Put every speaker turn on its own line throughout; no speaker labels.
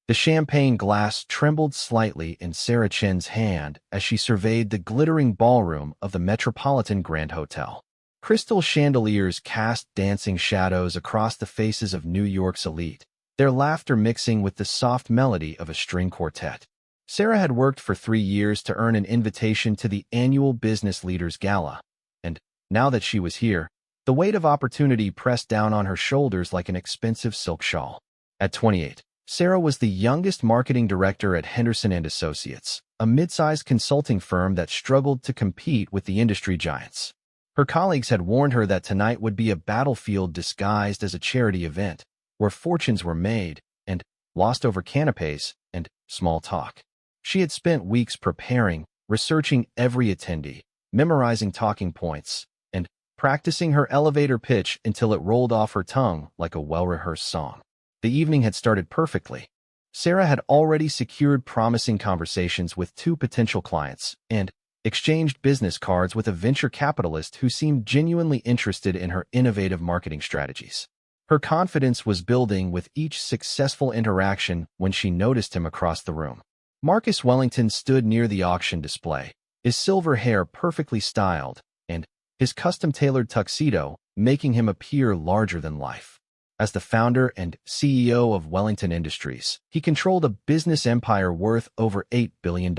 The champagne glass trembled slightly in Sarah Chen's hand as she surveyed the glittering ballroom of the Metropolitan Grand Hotel. Crystal chandeliers cast dancing shadows across the faces of New York's elite, their laughter mixing with the soft melody of a string quartet. Sarah had worked for 3 years to earn an invitation to the annual Business Leaders Gala, and now that she was here, the weight of opportunity pressed down on her shoulders like an expensive silk shawl. At 28, Sarah was the youngest marketing director at Henderson & Associates, a mid-sized consulting firm that struggled to compete with the industry giants. Her colleagues had warned her that tonight would be a battlefield disguised as a charity event, where fortunes were made and lost over canapes and small talk. She had spent weeks preparing, researching every attendee, memorizing talking points, and practicing her elevator pitch until it rolled off her tongue like a well-rehearsed song. The evening had started perfectly. Sarah had already secured promising conversations with 2 potential clients and exchanged business cards with a venture capitalist who seemed genuinely interested in her innovative marketing strategies. Her confidence was building with each successful interaction when she noticed him across the room. Marcus Wellington stood near the auction display, his silver hair perfectly styled, and his custom-tailored tuxedo making him appear larger than life. As the founder and CEO of Wellington Industries, he controlled a business empire worth over $8 billion.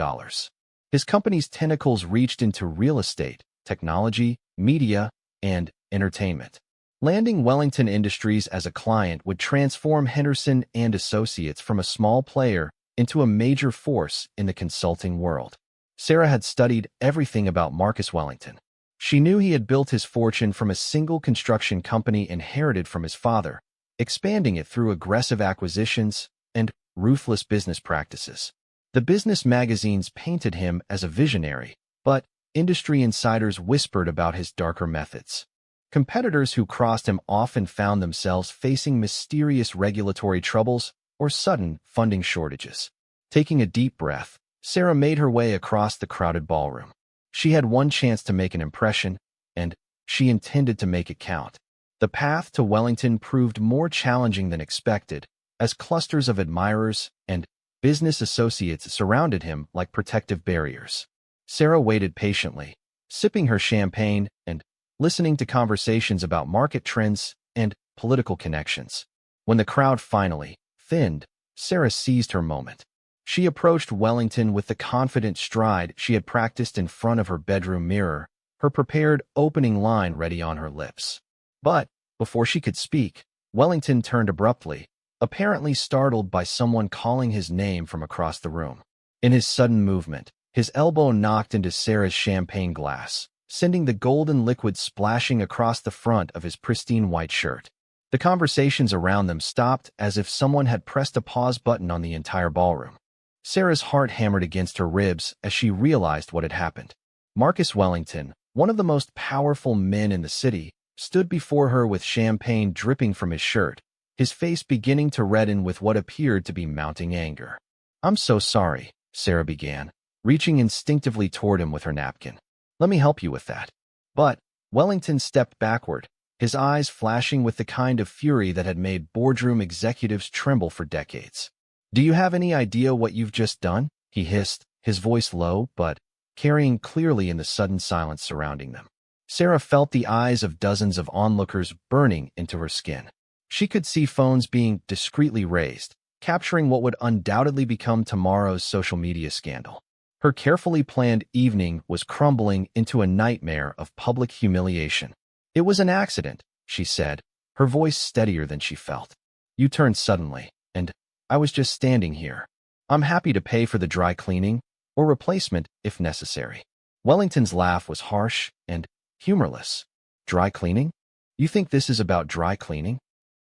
His company's tentacles reached into real estate, technology, media, and entertainment. Landing Wellington Industries as a client would transform Henderson & Associates from a small player into a major force in the consulting world. Sarah had studied everything about Marcus Wellington. She knew he had built his fortune from a single construction company inherited from his father, expanding it through aggressive acquisitions and ruthless business practices. The business magazines painted him as a visionary, but industry insiders whispered about his darker methods. Competitors who crossed him often found themselves facing mysterious regulatory troubles or sudden funding shortages. Taking a deep breath, Sarah made her way across the crowded ballroom. She had one chance to make an impression, and she intended to make it count. The path to Wellington proved more challenging than expected, as clusters of admirers and business associates surrounded him like protective barriers. Sarah waited patiently, sipping her champagne and listening to conversations about market trends and political connections. When the crowd finally thinned, Sarah seized her moment. She approached Wellington with the confident stride she had practiced in front of her bedroom mirror, her prepared opening line ready on her lips. But before she could speak, Wellington turned abruptly, apparently startled by someone calling his name from across the room. In his sudden movement, his elbow knocked into Sarah's champagne glass, sending the golden liquid splashing across the front of his pristine white shirt. The conversations around them stopped as if someone had pressed a pause button on the entire ballroom. Sarah's heart hammered against her ribs as she realized what had happened. Marcus Wellington, one of the most powerful men in the city, stood before her with champagne dripping from his shirt, his face beginning to redden with what appeared to be mounting anger. "I'm so sorry," Sarah began, reaching instinctively toward him with her napkin. "Let me help you with that." But Wellington stepped backward, his eyes flashing with the kind of fury that had made boardroom executives tremble for decades. "Do you have any idea what you've just done?" he hissed, his voice low but carrying clearly in the sudden silence surrounding them. Sarah felt the eyes of dozens of onlookers burning into her skin. She could see phones being discreetly raised, capturing what would undoubtedly become tomorrow's social media scandal. Her carefully planned evening was crumbling into a nightmare of public humiliation. "It was an accident," she said, her voice steadier than she felt. "You turned suddenly, and I was just standing here. I'm happy to pay for the dry cleaning or replacement if necessary." Wellington's laugh was harsh and humorless. "Dry cleaning? You think this is about dry cleaning?"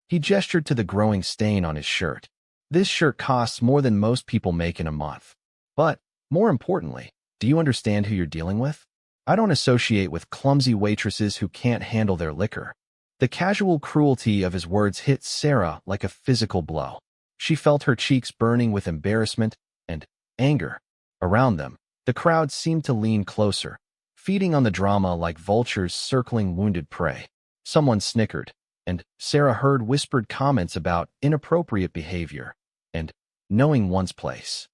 He gestured to the growing stain on his shirt. "This shirt costs more than most people make in a month. But, more importantly, do you understand who you're dealing with? I don't associate with clumsy waitresses who can't handle their liquor." The casual cruelty of his words hit Sarah like a physical blow. She felt her cheeks burning with embarrassment and anger. Around them, the crowd seemed to lean closer, feeding on the drama like vultures circling wounded prey. Someone snickered, and Sarah heard whispered comments about inappropriate behavior and knowing one's place.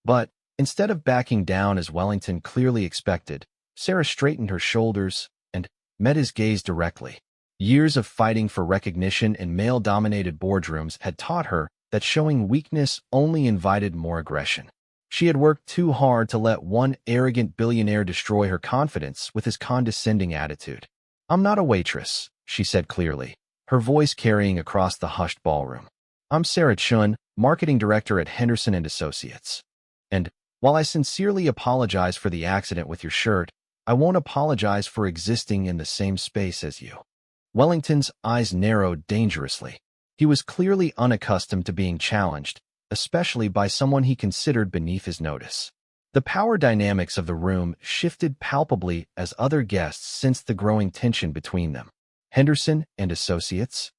But instead of backing down as Wellington clearly expected, Sarah straightened her shoulders and met his gaze directly. Years of fighting for recognition in male-dominated boardrooms had taught her that showing weakness only invited more aggression. She had worked too hard to let one arrogant billionaire destroy her confidence with his condescending attitude. "I'm not a waitress," she said clearly, her voice carrying across the hushed ballroom. "I'm Sarah Chun, marketing director at Henderson & Associates. And while I sincerely apologize for the accident with your shirt, I won't apologize for existing in the same space as you." Wellington's eyes narrowed dangerously. He was clearly unaccustomed to being challenged, especially by someone he considered beneath his notice. The power dynamics of the room shifted palpably as other guests sensed the growing tension between them. "Henderson and Associates?"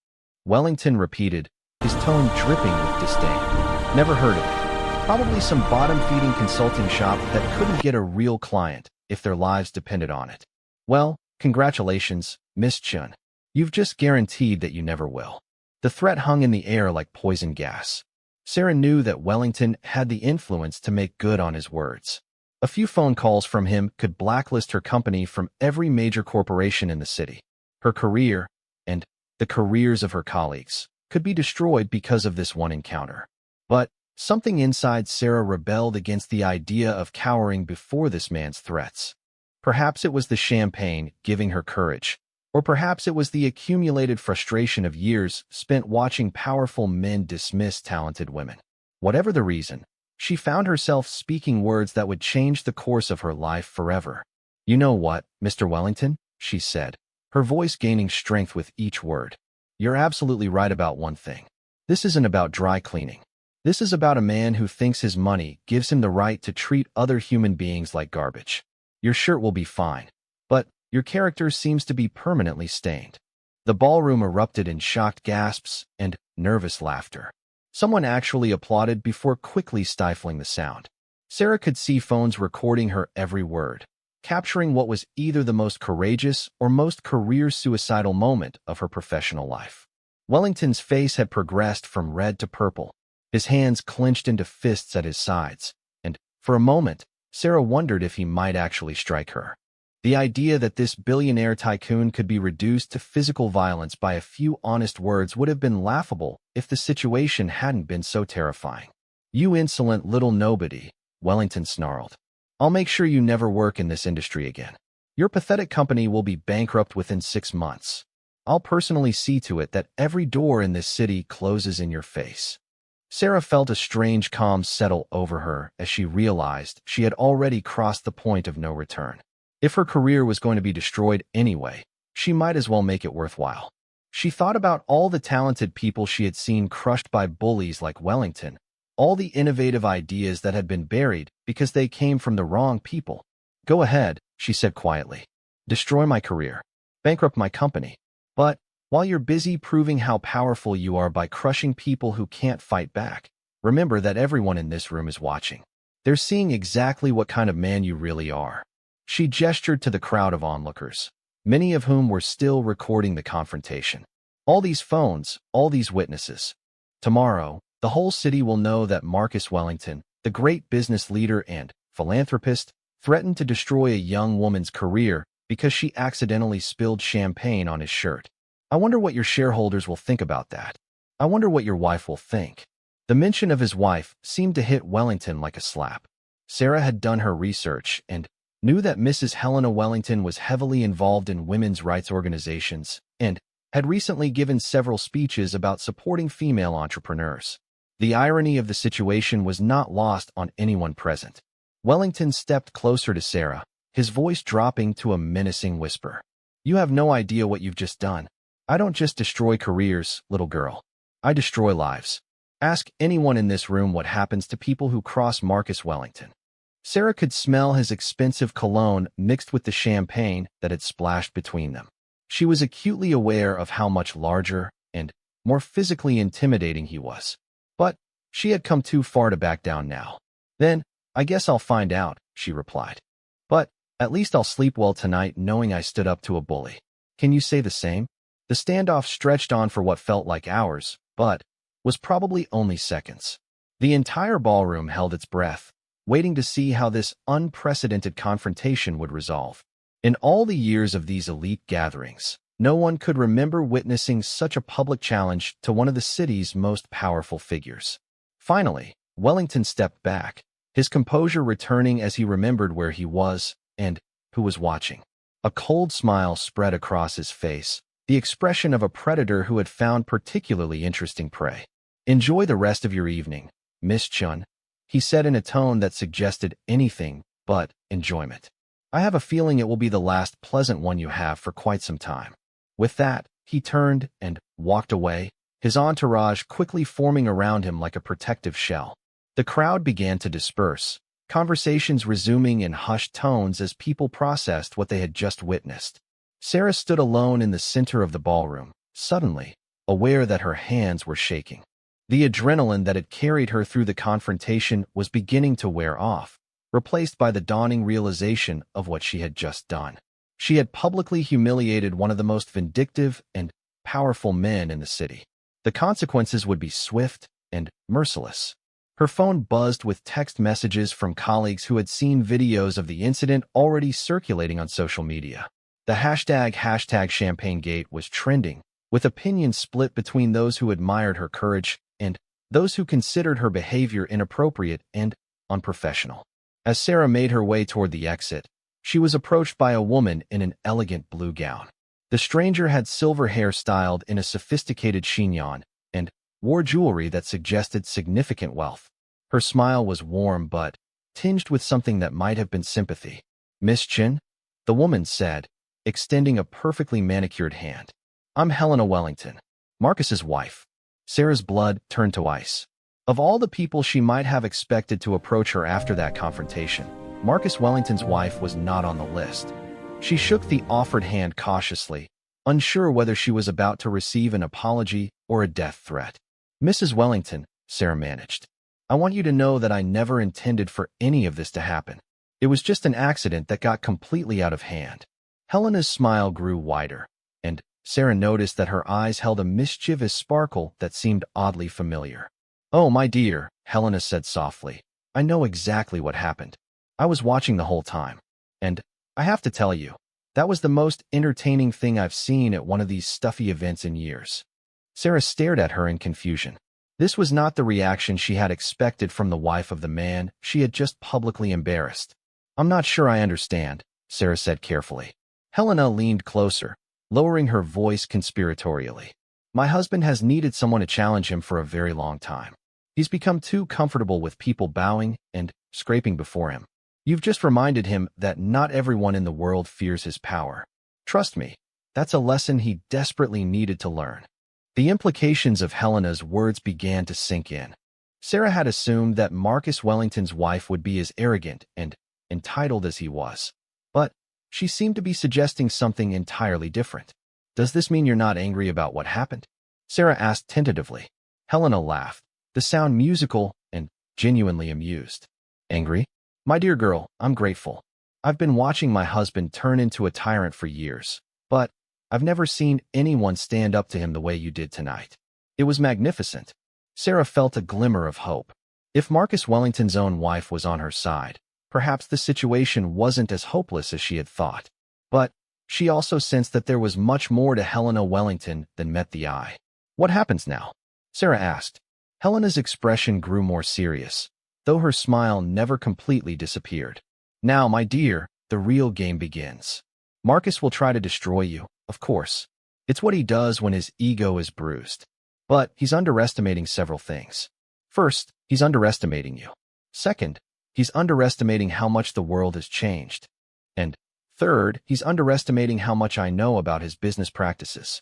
Wellington repeated, his tone dripping with disdain. "Never heard of it. Probably some bottom-feeding consulting shop that couldn't get a real client if their lives depended on it. Well, congratulations, Miss Chun. You've just guaranteed that you never will." The threat hung in the air like poison gas. Sarah knew that Wellington had the influence to make good on his words. A few phone calls from him could blacklist her company from every major corporation in the city. Her career, and the careers of her colleagues, could be destroyed because of this one encounter. But something inside Sarah rebelled against the idea of cowering before this man's threats. Perhaps it was the champagne giving her courage, or perhaps it was the accumulated frustration of years spent watching powerful men dismiss talented women. Whatever the reason, she found herself speaking words that would change the course of her life forever. "You know what, Mr. Wellington?" she said, her voice gaining strength with each word. "You're absolutely right about one thing. This isn't about dry cleaning. This is about a man who thinks his money gives him the right to treat other human beings like garbage. Your shirt will be fine, but your character seems to be permanently stained." The ballroom erupted in shocked gasps and nervous laughter. Someone actually applauded before quickly stifling the sound. Sarah could see phones recording her every word, capturing what was either the most courageous or most career-suicidal moment of her professional life. Wellington's face had progressed from red to purple, his hands clenched into fists at his sides, and, for a moment, Sarah wondered if he might actually strike her. The idea that this billionaire tycoon could be reduced to physical violence by a few honest words would have been laughable if the situation hadn't been so terrifying. "You insolent little nobody," Wellington snarled. "I'll make sure you never work in this industry again. Your pathetic company will be bankrupt within 6 months. I'll personally see to it that every door in this city closes in your face." Sarah felt a strange calm settle over her as she realized she had already crossed the point of no return. If her career was going to be destroyed anyway, she might as well make it worthwhile. She thought about all the talented people she had seen crushed by bullies like Wellington, all the innovative ideas that had been buried because they came from the wrong people. "Go ahead," she said quietly. "Destroy my career. Bankrupt my company. But while you're busy proving how powerful you are by crushing people who can't fight back, remember that everyone in this room is watching. They're seeing exactly what kind of man you really are." She gestured to the crowd of onlookers, many of whom were still recording the confrontation. "All these phones, all these witnesses. Tomorrow, the whole city will know that Marcus Wellington, the great business leader and philanthropist, threatened to destroy a young woman's career because she accidentally spilled champagne on his shirt. I wonder what your shareholders will think about that. I wonder what your wife will think." The mention of his wife seemed to hit Wellington like a slap. Sarah had done her research and knew that Mrs. Helena Wellington was heavily involved in women's rights organizations and had recently given several speeches about supporting female entrepreneurs. The irony of the situation was not lost on anyone present. Wellington stepped closer to Sarah, his voice dropping to a menacing whisper. "You have no idea what you've just done. I don't just destroy careers, little girl. I destroy lives. Ask anyone in this room what happens to people who cross Marcus Wellington." Sarah could smell his expensive cologne mixed with the champagne that had splashed between them. She was acutely aware of how much larger and more physically intimidating he was. But she had come too far to back down now. "Then, I guess I'll find out," she replied. "But at least I'll sleep well tonight knowing I stood up to a bully. Can you say the same?" The standoff stretched on for what felt like hours, but was probably only seconds. The entire ballroom held its breath, waiting to see how this unprecedented confrontation would resolve. In all the years of these elite gatherings, no one could remember witnessing such a public challenge to one of the city's most powerful figures. Finally, Wellington stepped back, his composure returning as he remembered where he was and who was watching. A cold smile spread across his face, the expression of a predator who had found particularly interesting prey. "Enjoy the rest of your evening, Miss Chun," he said in a tone that suggested anything but enjoyment. "I have a feeling it will be the last pleasant one you have for quite some time." With that, he turned and walked away, his entourage quickly forming around him like a protective shell. The crowd began to disperse, conversations resuming in hushed tones as people processed what they had just witnessed. Sarah stood alone in the center of the ballroom, suddenly aware that her hands were shaking. The adrenaline that had carried her through the confrontation was beginning to wear off, replaced by the dawning realization of what she had just done. She had publicly humiliated one of the most vindictive and powerful men in the city. The consequences would be swift and merciless. Her phone buzzed with text messages from colleagues who had seen videos of the incident already circulating on social media. The hashtag #ChampagneGate was trending, with opinions split between those who admired her courage and those who considered her behavior inappropriate and unprofessional. As Sarah made her way toward the exit, she was approached by a woman in an elegant blue gown. The stranger had silver hair styled in a sophisticated chignon and wore jewelry that suggested significant wealth. Her smile was warm but tinged with something that might have been sympathy. "Miss Chin?" the woman said, extending a perfectly manicured hand. "I'm Helena Wellington, Marcus's wife." Sarah's blood turned to ice. Of all the people she might have expected to approach her after that confrontation, Marcus Wellington's wife was not on the list. She shook the offered hand cautiously, unsure whether she was about to receive an apology or a death threat. "Mrs. Wellington," Sarah managed, "I want you to know that I never intended for any of this to happen. It was just an accident that got completely out of hand." Helena's smile grew wider, and Sarah noticed that her eyes held a mischievous sparkle that seemed oddly familiar. "Oh, my dear," Helena said softly, "I know exactly what happened. I was watching the whole time. And I have to tell you, that was the most entertaining thing I've seen at one of these stuffy events in years." Sarah stared at her in confusion. This was not the reaction she had expected from the wife of the man she had just publicly embarrassed. "I'm not sure I understand," Sarah said carefully. Helena leaned closer, lowering her voice conspiratorially. "My husband has needed someone to challenge him for a very long time. He's become too comfortable with people bowing and scraping before him. You've just reminded him that not everyone in the world fears his power. Trust me, that's a lesson he desperately needed to learn." The implications of Helena's words began to sink in. Sarah had assumed that Marcus Wellington's wife would be as arrogant and entitled as he was. But she seemed to be suggesting something entirely different. "Does this mean you're not angry about what happened?" Sarah asked tentatively. Helena laughed, the sound musical and genuinely amused. "Angry? My dear girl, I'm grateful. I've been watching my husband turn into a tyrant for years, but I've never seen anyone stand up to him the way you did tonight. It was magnificent." Sarah felt a glimmer of hope. If Marcus Wellington's own wife was on her side, perhaps the situation wasn't as hopeless as she had thought. But she also sensed that there was much more to Helena Wellington than met the eye. "What happens now?" Sarah asked. Helena's expression grew more serious, though her smile never completely disappeared. "Now, my dear, the real game begins. Marcus will try to destroy you, of course. It's what he does when his ego is bruised. But he's underestimating several things. First, he's underestimating you. Second, he's underestimating how much the world has changed. And third, he's underestimating how much I know about his business practices."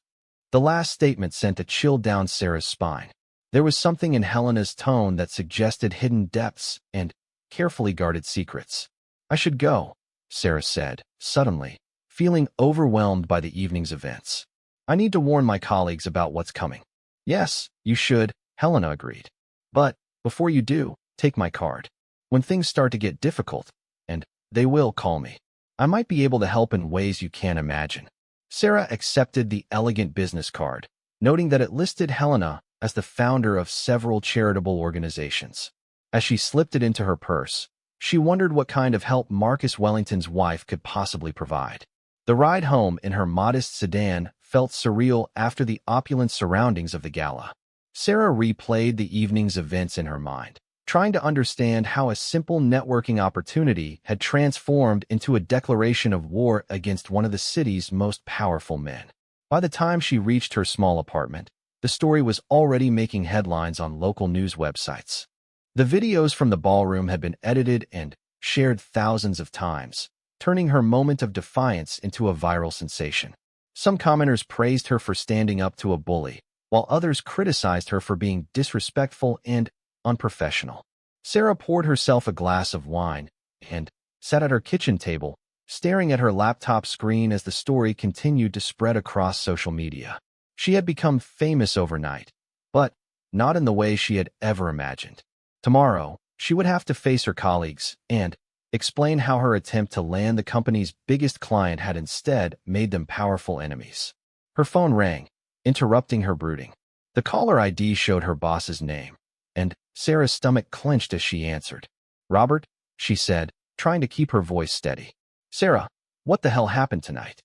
The last statement sent a chill down Sarah's spine. There was something in Helena's tone that suggested hidden depths and carefully guarded secrets. "I should go," Sarah said, suddenly, feeling overwhelmed by the evening's events. "I need to warn my colleagues about what's coming." "Yes, you should," Helena agreed. "But before you do, take my card. When things start to get difficult, and they will, call me. I might be able to help in ways you can't imagine." Sarah accepted the elegant business card, noting that it listed Helena as the founder of several charitable organizations. As she slipped it into her purse, she wondered what kind of help Marcus Wellington's wife could possibly provide. The ride home in her modest sedan felt surreal after the opulent surroundings of the gala. Sarah replayed the evening's events in her mind, trying to understand how a simple networking opportunity had transformed into a declaration of war against one of the city's most powerful men. By the time she reached her small apartment, the story was already making headlines on local news websites. The videos from the ballroom had been edited and shared thousands of times, turning her moment of defiance into a viral sensation. Some commenters praised her for standing up to a bully, while others criticized her for being disrespectful and unprofessional. Sarah poured herself a glass of wine and sat at her kitchen table, staring at her laptop screen as the story continued to spread across social media. She had become famous overnight, but not in the way she had ever imagined. Tomorrow, she would have to face her colleagues and explain how her attempt to land the company's biggest client had instead made them powerful enemies. Her phone rang, interrupting her brooding. The caller ID showed her boss's name, and Sarah's stomach clenched as she answered. "Robert," she said, trying to keep her voice steady. "Sarah, what the hell happened tonight?"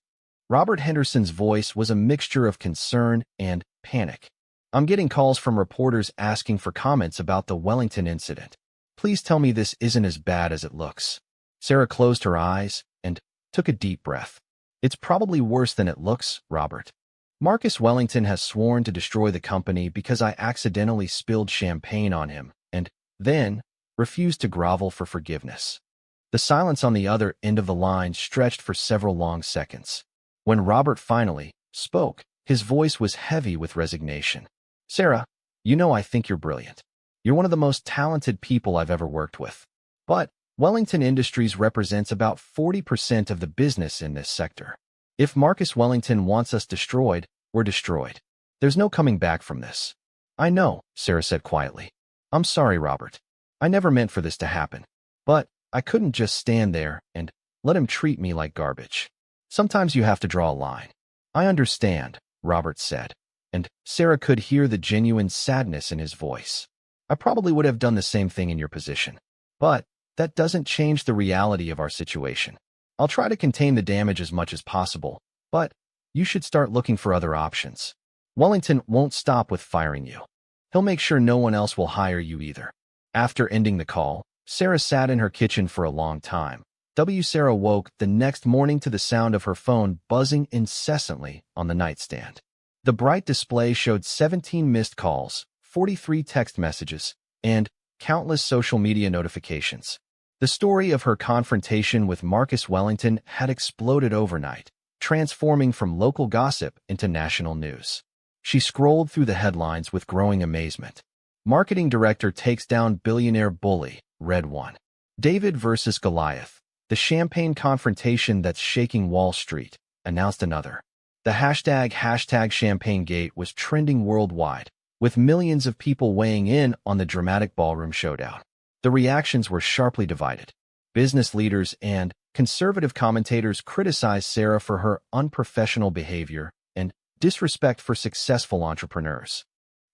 Robert Henderson's voice was a mixture of concern and panic. "I'm getting calls from reporters asking for comments about the Wellington incident. Please tell me this isn't as bad as it looks." Sarah closed her eyes and took a deep breath. "It's probably worse than it looks, Robert. Marcus Wellington has sworn to destroy the company because I accidentally spilled champagne on him and then refused to grovel for forgiveness." The silence on the other end of the line stretched for several long seconds. When Robert finally spoke, his voice was heavy with resignation. "Sarah, you know I think you're brilliant. You're one of the most talented people I've ever worked with. But Wellington Industries represents about 40% of the business in this sector. If Marcus Wellington wants us destroyed, we're destroyed. There's no coming back from this." "I know," Sarah said quietly. "I'm sorry, Robert. I never meant for this to happen. But I couldn't just stand there and let him treat me like garbage. Sometimes you have to draw a line." "I understand," Robert said, and Sarah could hear the genuine sadness in his voice. "I probably would have done the same thing in your position. But that doesn't change the reality of our situation. I'll try to contain the damage as much as possible, but you should start looking for other options. Wellington won't stop with firing you. He'll make sure no one else will hire you either." After ending the call, Sarah sat in her kitchen for a long time. Sarah woke the next morning to the sound of her phone buzzing incessantly on the nightstand. The bright display showed 17 missed calls, 43 text messages, and countless social media notifications. The story of her confrontation with Marcus Wellington had exploded overnight, transforming from local gossip into national news. She scrolled through the headlines with growing amazement. "Marketing director takes down billionaire bully," read one. "David versus Goliath, the champagne confrontation that's shaking Wall Street," announced another. The hashtag #ChampagneGate was trending worldwide, with millions of people weighing in on the dramatic ballroom showdown. The reactions were sharply divided. Business leaders and conservative commentators criticized Sarah for her unprofessional behavior and disrespect for successful entrepreneurs.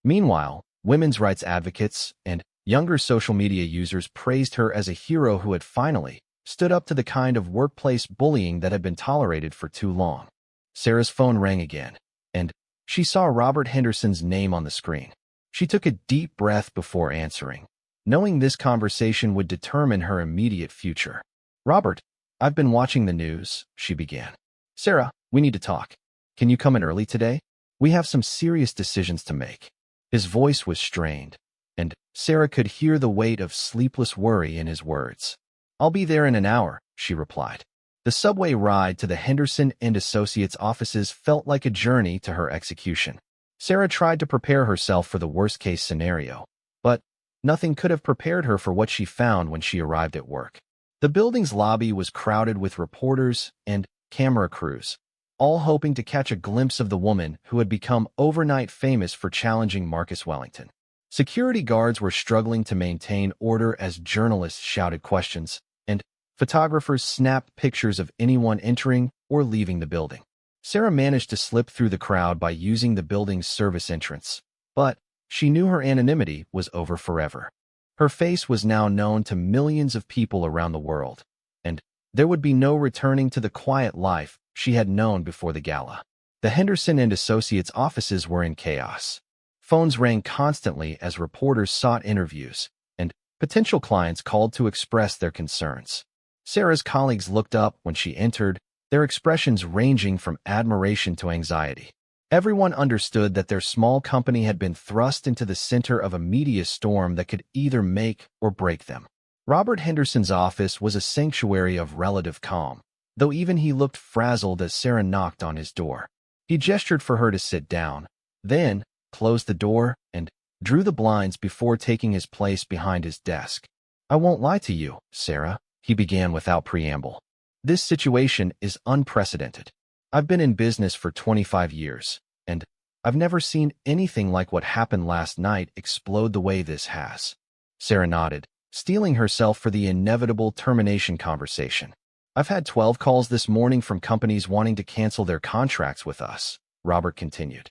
Meanwhile, women's rights advocates and younger social media users praised her as a hero who had finally stood up to the kind of workplace bullying that had been tolerated for too long. Sarah's phone rang again, and she saw Robert Henderson's name on the screen. She took a deep breath before answering, knowing this conversation would determine her immediate future. "Robert, I've been watching the news," she began. "Sarah, we need to talk. Can you come in early today? We have some serious decisions to make." His voice was strained, and Sarah could hear the weight of sleepless worry in his words. "I'll be there in an hour," she replied. The subway ride to the Henderson and Associates offices felt like a journey to her execution. Sarah tried to prepare herself for the worst-case scenario, but nothing could have prepared her for what she found when she arrived at work. The building's lobby was crowded with reporters and camera crews, all hoping to catch a glimpse of the woman who had become overnight famous for challenging Marcus Wellington. Security guards were struggling to maintain order as journalists shouted questions, and photographers snapped pictures of anyone entering or leaving the building. Sarah managed to slip through the crowd by using the building's service entrance, but She knew her anonymity was over forever. Her face was now known to millions of people around the world, and there would be no returning to the quiet life she had known before the gala. The Henderson and Associates offices were in chaos. Phones rang constantly as reporters sought interviews, and potential clients called to express their concerns. Sarah's colleagues looked up when she entered, their expressions ranging from admiration to anxiety. Everyone understood that their small company had been thrust into the center of a media storm that could either make or break them. Robert Henderson's office was a sanctuary of relative calm, though even he looked frazzled as Sarah knocked on his door. He gestured for her to sit down, then closed the door and drew the blinds before taking his place behind his desk. "I won't lie to you, Sarah," he began without preamble. "This situation is unprecedented. I've been in business for 25 years, and I've never seen anything like what happened last night explode the way this has." Sarah nodded, steeling herself for the inevitable termination conversation. "I've had 12 calls this morning from companies wanting to cancel their contracts with us," Robert continued.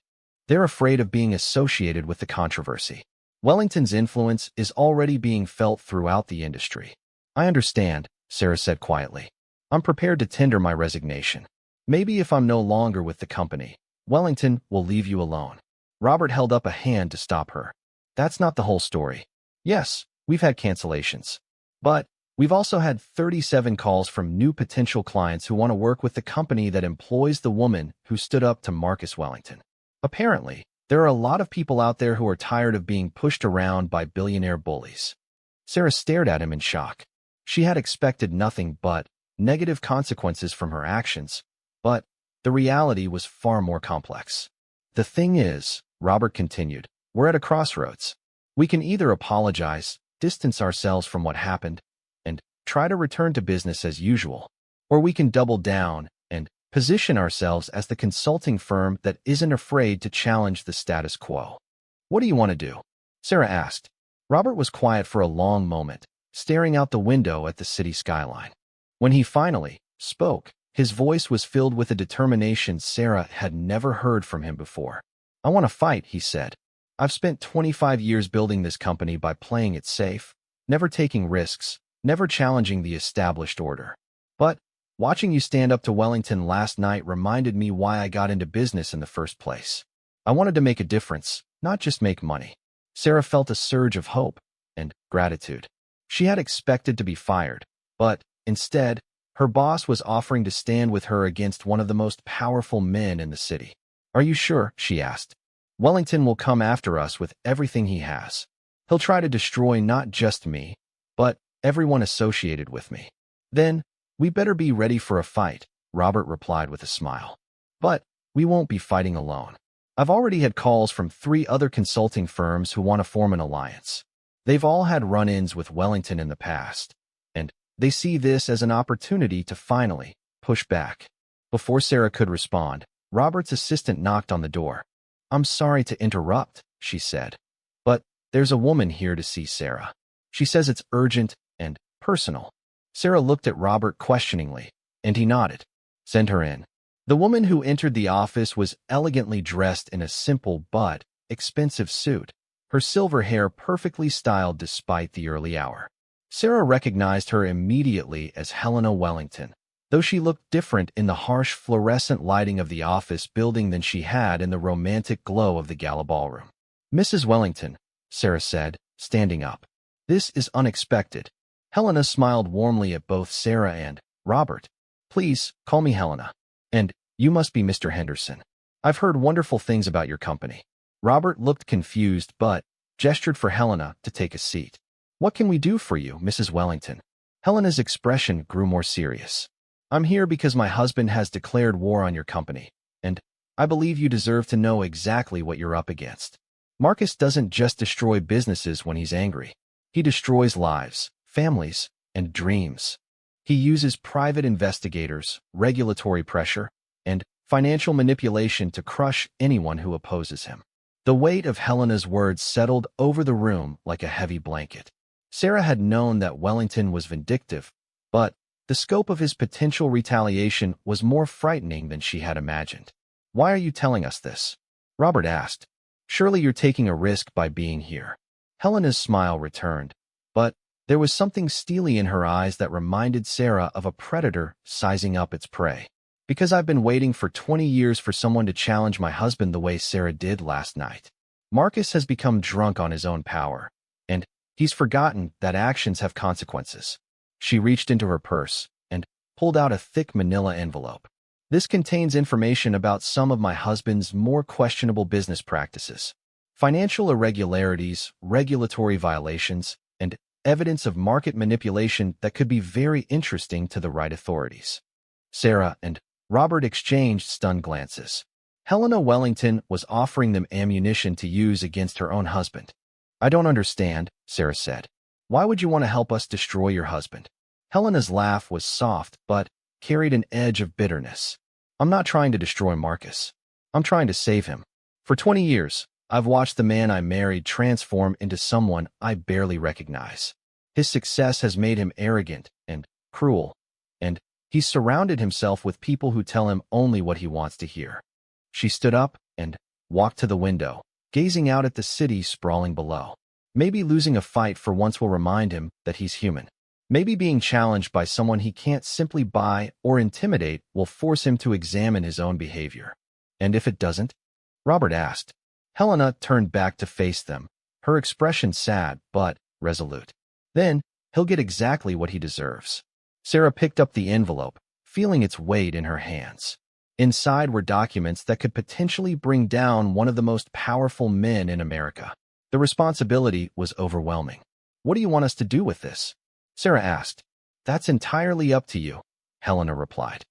"They're afraid of being associated with the controversy. Wellington's influence is already being felt throughout the industry." "I understand," Sarah said quietly. "I'm prepared to tender my resignation. Maybe if I'm no longer with the company, Wellington will leave you alone." Robert held up a hand to stop her. "That's not the whole story. Yes, we've had cancellations, but we've also had 37 calls from new potential clients who want to work with the company that employs the woman who stood up to Marcus Wellington. Apparently, there are a lot of people out there who are tired of being pushed around by billionaire bullies." Sarah stared at him in shock. She had expected nothing but negative consequences from her actions, but the reality was far more complex. "The thing is," Robert continued, "we're at a crossroads. We can either apologize, distance ourselves from what happened, and try to return to business as usual, or we can double down and position ourselves as the consulting firm that isn't afraid to challenge the status quo." "What do you want to do?" Sarah asked. Robert was quiet for a long moment, staring out the window at the city skyline. When he finally spoke, his voice was filled with a determination Sarah had never heard from him before. "I want to fight," he said. "I've spent 25 years building this company by playing it safe, never taking risks, never challenging the established order. But watching you stand up to Wellington last night reminded me why I got into business in the first place. I wanted to make a difference, not just make money." Sarah felt a surge of hope and gratitude. She had expected to be fired, but instead, her boss was offering to stand with her against one of the most powerful men in the city. "Are you sure?" she asked. "Wellington will come after us with everything he has. He'll try to destroy not just me, but everyone associated with me." "Then, we better be ready for a fight," Robert replied with a smile. "But we won't be fighting alone. I've already had calls from 3 other consulting firms who want to form an alliance. They've all had run-ins with Wellington in the past, and they see this as an opportunity to finally push back." Before Sarah could respond, Robert's assistant knocked on the door. "I'm sorry to interrupt," she said, "but there's a woman here to see Sarah. She says it's urgent and personal." Sarah looked at Robert questioningly, and he nodded. "Send her in." The woman who entered the office was elegantly dressed in a simple but expensive suit, her silver hair perfectly styled despite the early hour. Sarah recognized her immediately as Helena Wellington, though she looked different in the harsh fluorescent lighting of the office building than she had in the romantic glow of the gala ballroom. "Mrs. Wellington," Sarah said, standing up. "This is unexpected." Helena smiled warmly at both Sarah and Robert. "Please, call me Helena. And you must be Mr. Henderson. I've heard wonderful things about your company." Robert looked confused but gestured for Helena to take a seat. "What can we do for you, Mrs. Wellington?" Helena's expression grew more serious. "I'm here because my husband has declared war on your company, and I believe you deserve to know exactly what you're up against. Marcus doesn't just destroy businesses when he's angry. He destroys lives, families, and dreams. He uses private investigators, regulatory pressure, and financial manipulation to crush anyone who opposes him." The weight of Helena's words settled over the room like a heavy blanket. Sarah had known that Wellington was vindictive, but the scope of his potential retaliation was more frightening than she had imagined. "Why are you telling us this?" Robert asked. Surely you're taking a risk by being here. Helena's smile returned, but there was something steely in her eyes that reminded Sarah of a predator sizing up its prey. Because I've been waiting for 20 years for someone to challenge my husband the way Sarah did last night. Marcus has become drunk on his own power, and he's forgotten that actions have consequences. She reached into her purse and pulled out a thick manila envelope. This contains information about some of my husband's more questionable business practices, financial irregularities, regulatory violations, and evidence of market manipulation that could be very interesting to the right authorities. Sarah and Robert exchanged stunned glances. Helena Wellington was offering them ammunition to use against her own husband. I don't understand, Sarah said. Why would you want to help us destroy your husband? Helena's laugh was soft but carried an edge of bitterness. I'm not trying to destroy Marcus. I'm trying to save him. For 20 years, I've watched the man I married transform into someone I barely recognize. His success has made him arrogant and cruel, and he's surrounded himself with people who tell him only what he wants to hear. She stood up and walked to the window, gazing out at the city sprawling below. Maybe losing a fight for once will remind him that he's human. Maybe being challenged by someone he can't simply buy or intimidate will force him to examine his own behavior. And if it doesn't? Robert asked. Helena turned back to face them, her expression sad but resolute. Then, he'll get exactly what he deserves. Sarah picked up the envelope, feeling its weight in her hands. Inside were documents that could potentially bring down one of the most powerful men in America. The responsibility was overwhelming. What do you want us to do with this? Sarah asked. That's entirely up to you, Helena replied.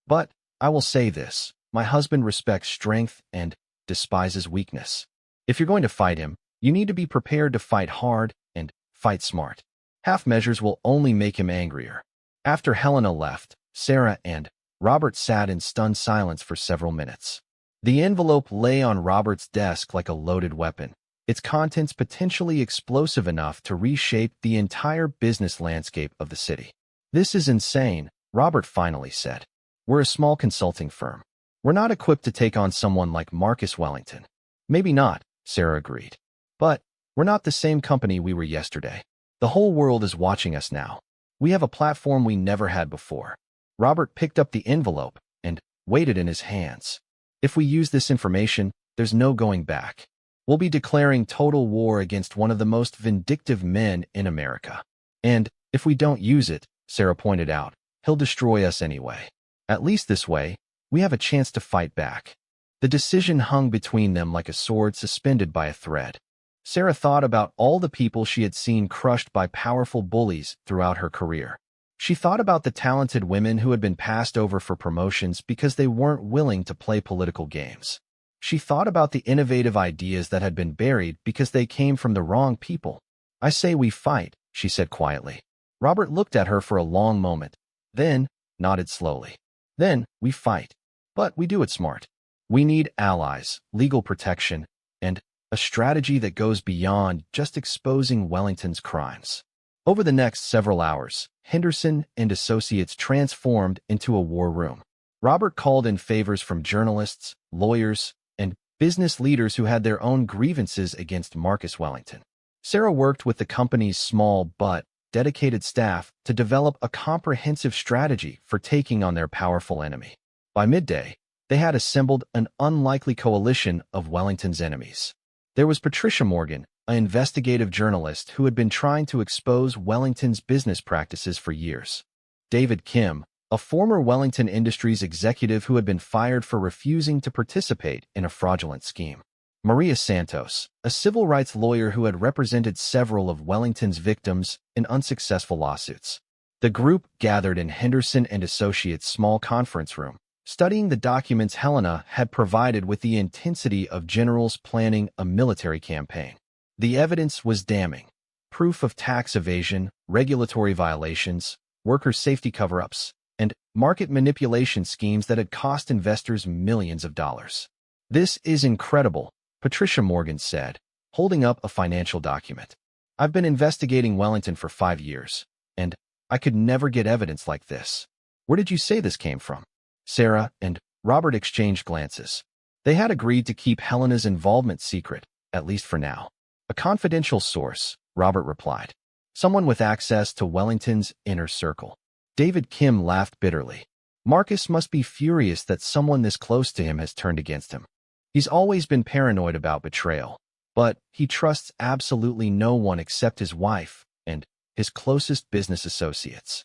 But I will say this, my husband respects strength and despises weakness. If you're going to fight him, you need to be prepared to fight hard and fight smart. Half measures will only make him angrier. After Helena left, Sarah and Robert sat in stunned silence for several minutes. The envelope lay on Robert's desk like a loaded weapon, its contents potentially explosive enough to reshape the entire business landscape of the city. This is insane, Robert finally said. We're a small consulting firm. We're not equipped to take on someone like Marcus Wellington. Maybe not, Sarah agreed. But we're not the same company we were yesterday. The whole world is watching us now. We have a platform we never had before. Robert picked up the envelope and weighed it in his hands. If we use this information, there's no going back. We'll be declaring total war against one of the most vindictive men in America. And if we don't use it, Sarah pointed out, he'll destroy us anyway. At least this way, we have a chance to fight back. The decision hung between them like a sword suspended by a thread. Sarah thought about all the people she had seen crushed by powerful bullies throughout her career. She thought about the talented women who had been passed over for promotions because they weren't willing to play political games. She thought about the innovative ideas that had been buried because they came from the wrong people. I say we fight, she said quietly. Robert looked at her for a long moment, then nodded slowly. Then we fight. But we do it smart. We need allies, legal protection, and a strategy that goes beyond just exposing Wellington's crimes. Over the next several hours, Henderson and Associates transformed into a war room. Robert called in favors from journalists, lawyers, and business leaders who had their own grievances against Marcus Wellington. Sarah worked with the company's small but dedicated staff to develop a comprehensive strategy for taking on their powerful enemy. By midday, they had assembled an unlikely coalition of Wellington's enemies. There was Patricia Morgan, an investigative journalist who had been trying to expose Wellington's business practices for years. David Kim, a former Wellington Industries executive who had been fired for refusing to participate in a fraudulent scheme. Maria Santos, a civil rights lawyer who had represented several of Wellington's victims in unsuccessful lawsuits. The group gathered in Henderson and Associates' small conference room, studying the documents Helena had provided with the intensity of generals planning a military campaign. The evidence was damning. Proof of tax evasion, regulatory violations, worker safety cover-ups, and market manipulation schemes that had cost investors millions of dollars. This is incredible, Patricia Morgan said, holding up a financial document. I've been investigating Wellington for 5 years, and I could never get evidence like this. Where did you say this came from? Sarah and Robert exchanged glances. They had agreed to keep Helena's involvement secret, at least for now. A confidential source, Robert replied. Someone with access to Wellington's inner circle. David Kim laughed bitterly. Marcus must be furious that someone this close to him has turned against him. He's always been paranoid about betrayal, but he trusts absolutely no one except his wife and his closest business associates.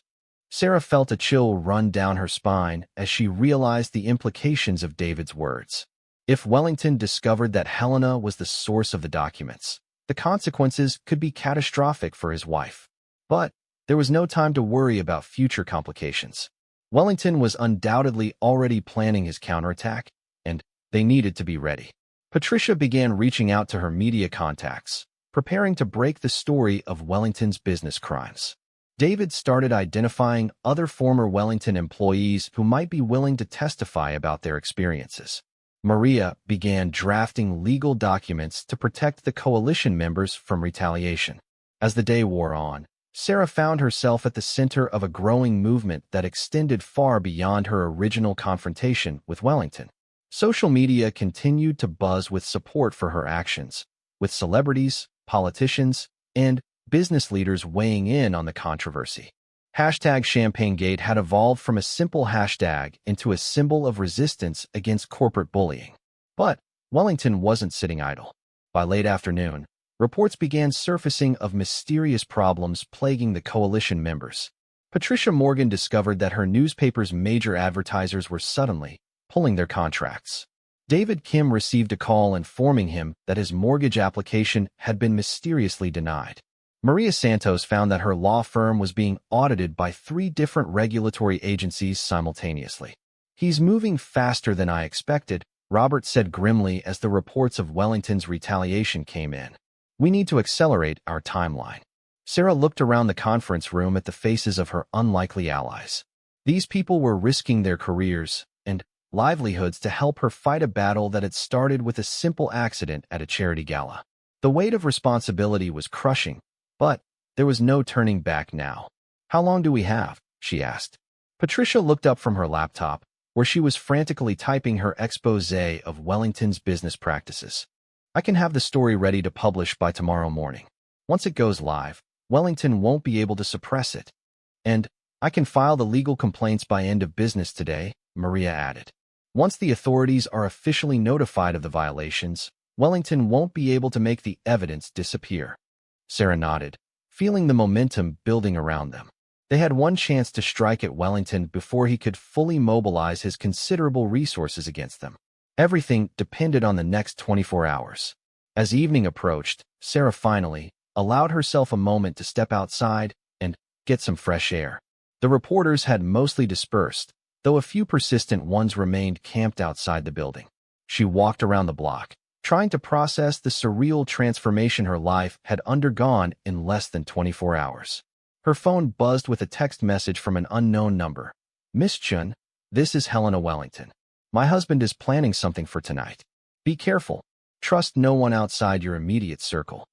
Sarah felt a chill run down her spine as she realized the implications of David's words. If Wellington discovered that Helena was the source of the documents, the consequences could be catastrophic for his wife. But there was no time to worry about future complications. Wellington was undoubtedly already planning his counterattack, and they needed to be ready. Patricia began reaching out to her media contacts, preparing to break the story of Wellington's business crimes. David started identifying other former Wellington employees who might be willing to testify about their experiences. Maria began drafting legal documents to protect the coalition members from retaliation. As the day wore on, Sarah found herself at the center of a growing movement that extended far beyond her original confrontation with Wellington. Social media continued to buzz with support for her actions, with celebrities, politicians, and business leaders weighing in on the controversy. #ChampagneGate had evolved from a simple hashtag into a symbol of resistance against corporate bullying. But Wellington wasn't sitting idle. By late afternoon, reports began surfacing of mysterious problems plaguing the coalition members. Patricia Morgan discovered that her newspaper's major advertisers were suddenly pulling their contracts. David Kim received a call informing him that his mortgage application had been mysteriously denied. Maria Santos found that her law firm was being audited by 3 different regulatory agencies simultaneously. "He's moving faster than I expected," Robert said grimly as the reports of Wellington's retaliation came in. "We need to accelerate our timeline." Sarah looked around the conference room at the faces of her unlikely allies. These people were risking their careers and livelihoods to help her fight a battle that had started with a simple accident at a charity gala. The weight of responsibility was crushing, but there was no turning back now. "How long do we have?" she asked. Patricia looked up from her laptop, where she was frantically typing her exposé of Wellington's business practices. "I can have the story ready to publish by tomorrow morning. Once it goes live, Wellington won't be able to suppress it. And I can file the legal complaints by end of business today," Maria added. "Once the authorities are officially notified of the violations, Wellington won't be able to make the evidence disappear." Sarah nodded, feeling the momentum building around them. They had one chance to strike at Wellington before he could fully mobilize his considerable resources against them. Everything depended on the next 24 hours. As evening approached, Sarah finally allowed herself a moment to step outside and get some fresh air. The reporters had mostly dispersed, though a few persistent ones remained camped outside the building. She walked around the block, trying to process the surreal transformation her life had undergone in less than 24 hours. Her phone buzzed with a text message from an unknown number. "Miss Chun, this is Helena Wellington. My husband is planning something for tonight. Be careful. Trust no one outside your immediate circle."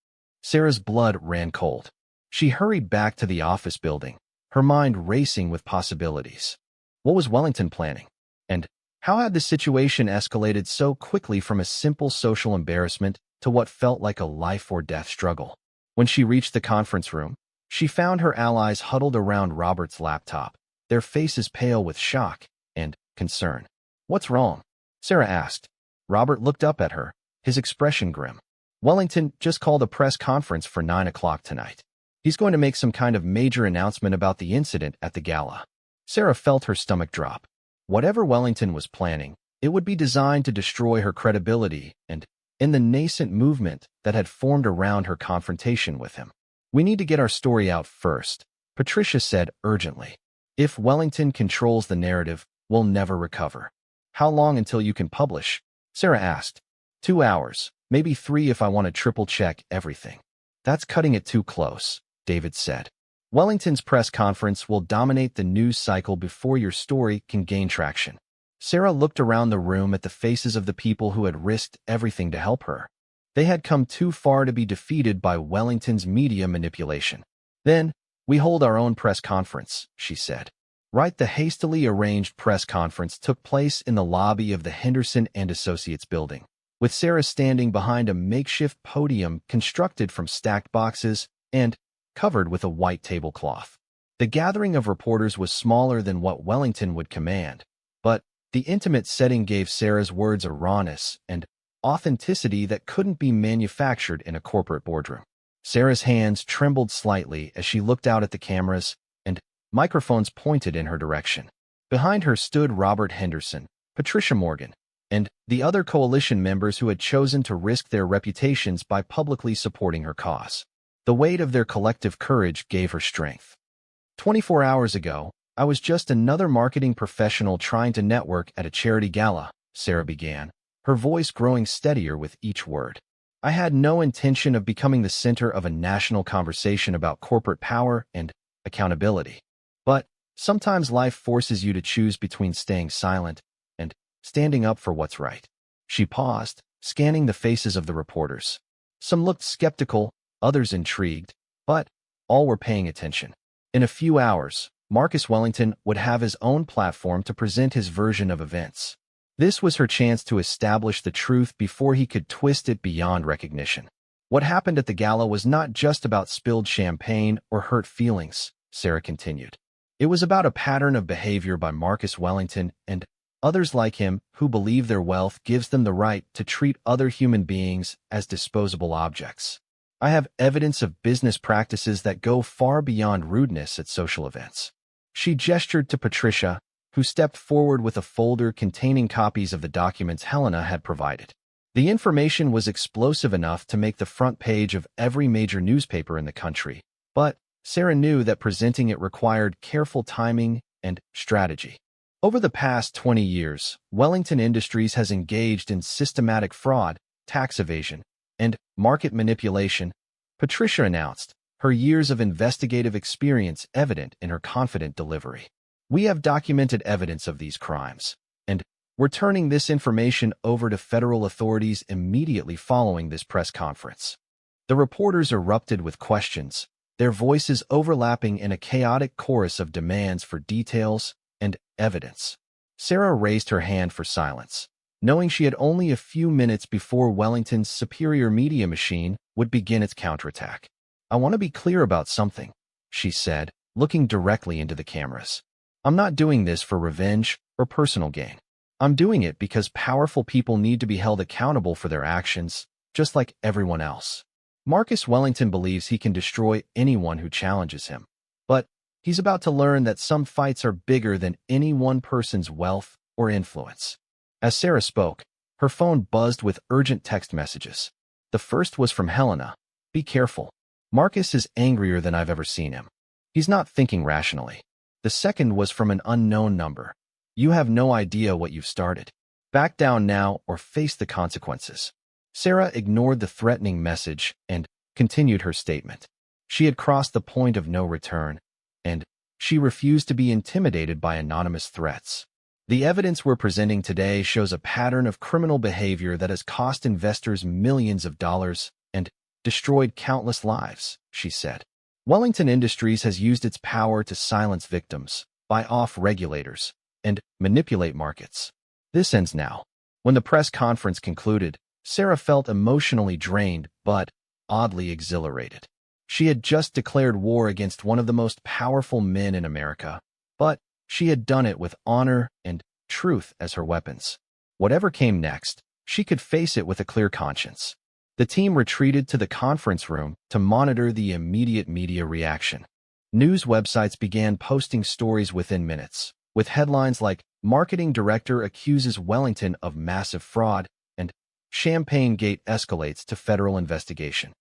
Sarah's blood ran cold. She hurried back to the office building, her mind racing with possibilities. What was Wellington planning? And how had the situation escalated so quickly from a simple social embarrassment to what felt like a life-or-death struggle? When she reached the conference room, she found her allies huddled around Robert's laptop, their faces pale with shock and concern. "What's wrong?" Sarah asked. Robert looked up at her, his expression grim. "Wellington just called a press conference for 9 o'clock tonight. He's going to make some kind of major announcement about the incident at the gala." Sarah felt her stomach drop. Whatever Wellington was planning, it would be designed to destroy her credibility and in the nascent movement that had formed around her confrontation with him. "We need to get our story out first," Patricia said urgently. "If Wellington controls the narrative, we'll never recover." "How long until you can publish?" Sarah asked. 2 hours, maybe 3 if I want to triple-check everything." "That's cutting it too close," David said. "Wellington's press conference will dominate the news cycle before your story can gain traction." Sarah looked around the room at the faces of the people who had risked everything to help her. They had come too far to be defeated by Wellington's media manipulation. "Then, we hold our own press conference," she said. Right, the hastily arranged press conference took place in the lobby of the Henderson and Associates building. with Sarah standing behind a makeshift podium constructed from stacked boxes and covered with a white tablecloth. The gathering of reporters was smaller than what Wellington would command, but the intimate setting gave Sarah's words a rawness and authenticity that couldn't be manufactured in a corporate boardroom. Sarah's hands trembled slightly as she looked out at the cameras, and microphones pointed in her direction. Behind her stood Robert Henderson, Patricia Morgan, and the other coalition members who had chosen to risk their reputations by publicly supporting her cause. The weight of their collective courage gave her strength. 24 hours ago, I was just another marketing professional trying to network at a charity gala, Sarah began, her voice growing steadier with each word. I had no intention of becoming the center of a national conversation about corporate power and accountability. But sometimes life forces you to choose between staying silent and standing up for what's right. She paused, scanning the faces of the reporters. Some looked skeptical, others intrigued, but all were paying attention. In a few hours, Marcus Wellington would have his own platform to present his version of events. This was her chance to establish the truth before he could twist it beyond recognition. What happened at the gala was not just about spilled champagne or hurt feelings, Sarah continued. It was about a pattern of behavior by Marcus Wellington and others like him who believe their wealth gives them the right to treat other human beings as disposable objects. I have evidence of business practices that go far beyond rudeness at social events. She gestured to Patricia, who stepped forward with a folder containing copies of the documents Helena had provided. The information was explosive enough to make the front page of every major newspaper in the country, but Sarah knew that presenting it required careful timing and strategy. Over the past 20 years, Wellington Industries has engaged in systematic fraud, tax evasion, and market manipulation, Patricia announced, her years of investigative experience evident in her confident delivery. We have documented evidence of these crimes, and we're turning this information over to federal authorities immediately following this press conference. The reporters erupted with questions, their voices overlapping in a chaotic chorus of demands for details and evidence. Sarah raised her hand for silence, knowing she had only a few minutes before Wellington's superior media machine would begin its counterattack. I want to be clear about something, she said, looking directly into the cameras. I'm not doing this for revenge or personal gain. I'm doing it because powerful people need to be held accountable for their actions, just like everyone else. Marcus Wellington believes he can destroy anyone who challenges him. But he's about to learn that some fights are bigger than any one person's wealth or influence. As Sarah spoke, her phone buzzed with urgent text messages. The first was from Helena. Be careful. Marcus is angrier than I've ever seen him. He's not thinking rationally. The second was from an unknown number. You have no idea what you've started. Back down now or face the consequences. Sarah ignored the threatening message and continued her statement. She had crossed the point of no return, and she refused to be intimidated by anonymous threats. The evidence we're presenting today shows a pattern of criminal behavior that has cost investors millions of dollars and destroyed countless lives, she said. Wellington Industries has used its power to silence victims, buy off regulators, and manipulate markets. This ends now. When the press conference concluded, Sarah felt emotionally drained but oddly exhilarated. She had just declared war against one of the most powerful men in America, but she had done it with honor and truth as her weapons. Whatever came next, she could face it with a clear conscience. The team retreated to the conference room to monitor the immediate media reaction. News websites began posting stories within minutes, with headlines like Marketing Director Accuses Wellington of Massive Fraud and Champagne Gate Escalates to Federal Investigation.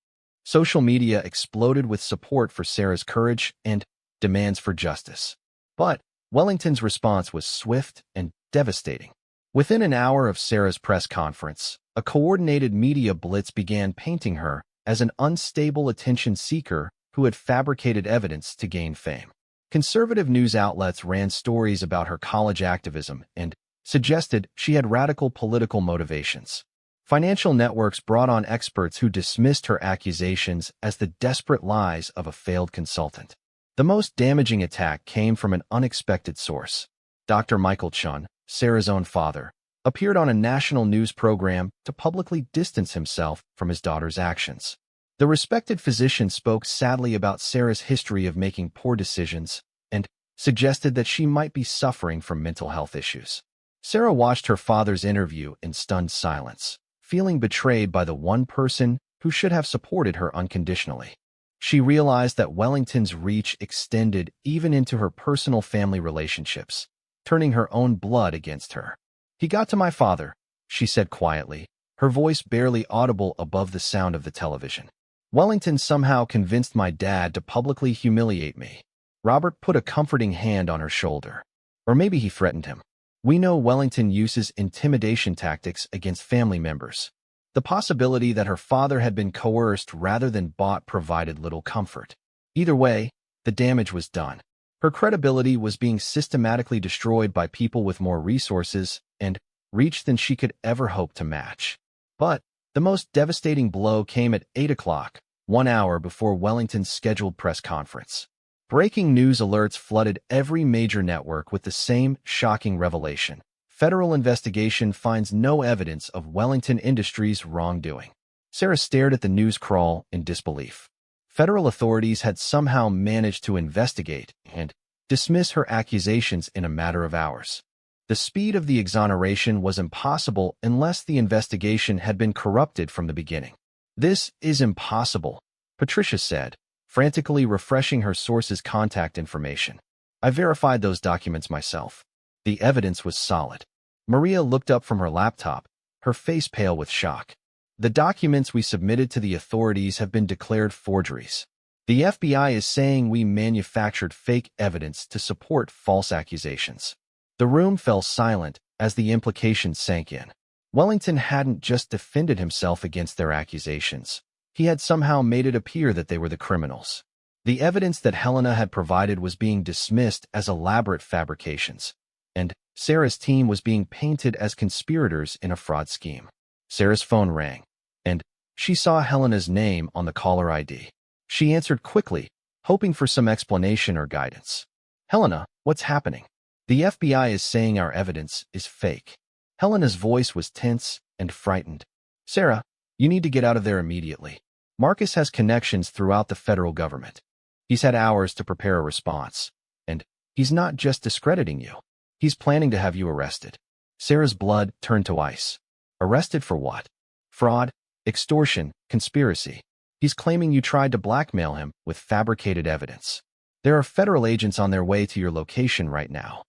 Social media exploded with support for Sarah's courage and demands for justice. But Wellington's response was swift and devastating. Within an hour of Sarah's press conference, a coordinated media blitz began painting her as an unstable attention seeker who had fabricated evidence to gain fame. Conservative news outlets ran stories about her college activism and suggested she had radical political motivations. Financial networks brought on experts who dismissed her accusations as the desperate lies of a failed consultant. The most damaging attack came from an unexpected source. Dr. Michael Chun, Sarah's own father, appeared on a national news program to publicly distance himself from his daughter's actions. The respected physician spoke sadly about Sarah's history of making poor decisions and suggested that she might be suffering from mental health issues. Sarah watched her father's interview in stunned silence, feeling betrayed by the one person who should have supported her unconditionally. She realized that Wellington's reach extended even into her personal family relationships, turning her own blood against her. "He got to my father," she said quietly, her voice barely audible above the sound of the television. "Wellington somehow convinced my dad to publicly humiliate me." Robert put a comforting hand on her shoulder. "Or maybe he threatened him. We know Wellington uses intimidation tactics against family members." The possibility that her father had been coerced rather than bought provided little comfort. Either way, the damage was done. Her credibility was being systematically destroyed by people with more resources and reach than she could ever hope to match. But the most devastating blow came at 8 o'clock, 1 hour before Wellington's scheduled press conference. Breaking news alerts flooded every major network with the same shocking revelation. Federal investigation finds no evidence of Wellington Industries' wrongdoing. Sarah stared at the news crawl in disbelief. Federal authorities had somehow managed to investigate and dismiss her accusations in a matter of hours. The speed of the exoneration was impossible unless the investigation had been corrupted from the beginning. "This is impossible," Patricia said, frantically refreshing her source's contact information. "I verified those documents myself. The evidence was solid." Maria looked up from her laptop, her face pale with shock. "The documents we submitted to the authorities have been declared forgeries. The FBI is saying we manufactured fake evidence to support false accusations." The room fell silent as the implications sank in. Wellington hadn't just defended himself against their accusations. He had somehow made it appear that they were the criminals. The evidence that Helena had provided was being dismissed as elaborate fabrications, and Sarah's team was being painted as conspirators in a fraud scheme. Sarah's phone rang, and she saw Helena's name on the caller ID. She answered quickly, hoping for some explanation or guidance. "Helena, what's happening?" "The FBI is saying our evidence is fake." Helena's voice was tense and frightened. "Sarah, you need to get out of there immediately. Marcus has connections throughout the federal government. He's had hours to prepare a response, and he's not just discrediting you. He's planning to have you arrested." Sarah's blood turned to ice. "Arrested for what?" "Fraud, extortion, conspiracy. He's claiming you tried to blackmail him with fabricated evidence. There are federal agents on their way to your location right now."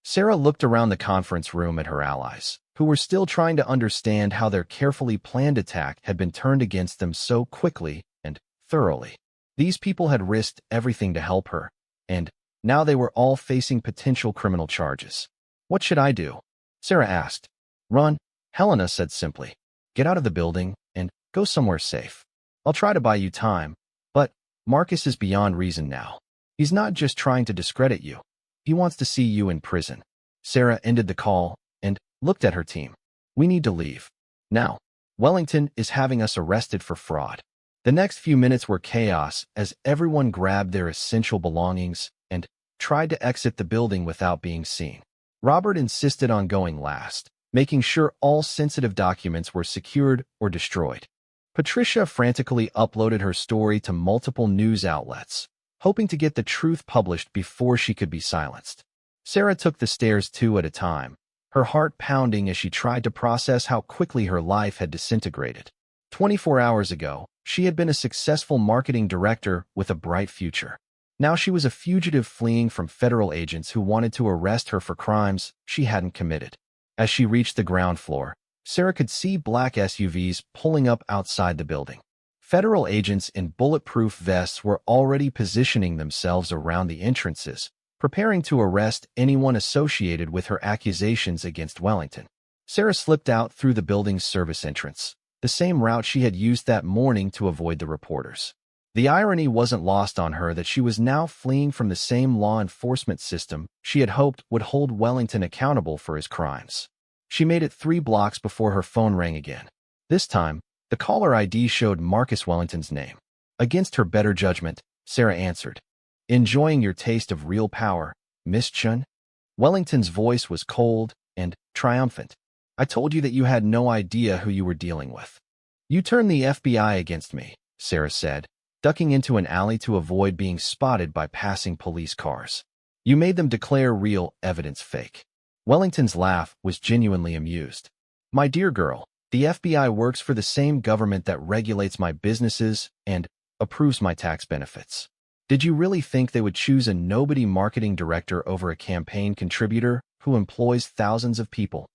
Sarah looked around the conference room at her allies, who were still trying to understand how their carefully planned attack had been turned against them so quickly and thoroughly. These people had risked everything to help her, and now they were all facing potential criminal charges. "What should I do?" Sarah asked. "Run," Helena said simply. "Get out of the building and go somewhere safe. I'll try to buy you time, but Marcus is beyond reason now. He's not just trying to discredit you. He wants to see you in prison." Sarah ended the call and looked at her team. "We need to leave. Now, Wellington is having us arrested for fraud." The next few minutes were chaos as everyone grabbed their essential belongings and tried to exit the building without being seen. Robert insisted on going last, making sure all sensitive documents were secured or destroyed. Patricia frantically uploaded her story to multiple news outlets, hoping to get the truth published before she could be silenced. Sarah took the stairs 2 at a time, her heart pounding as she tried to process how quickly her life had disintegrated. 24 hours ago, she had been a successful marketing director with a bright future. Now she was a fugitive fleeing from federal agents who wanted to arrest her for crimes she hadn't committed. As she reached the ground floor, Sarah could see black SUVs pulling up outside the building. Federal agents in bulletproof vests were already positioning themselves around the entrances, preparing to arrest anyone associated with her accusations against Wellington. Sarah slipped out through the building's service entrance, the same route she had used that morning to avoid the reporters. The irony wasn't lost on her that she was now fleeing from the same law enforcement system she had hoped would hold Wellington accountable for his crimes. She made it 3 blocks before her phone rang again. This time, the caller ID showed Marcus Wellington's name. Against her better judgment, Sarah answered. "Enjoying your taste of real power, Miss Chun?" Wellington's voice was cold and triumphant. I told you that you had no idea who you were dealing with. You turned the FBI against me, Sarah said, ducking into an alley to avoid being spotted by passing police cars. You made them declare real evidence fake. Wellington's laugh was genuinely amused. My dear girl, the FBI works for the same government that regulates my businesses and approves my tax benefits. Did you really think they would choose a nobody marketing director over a campaign contributor who employs thousands of people?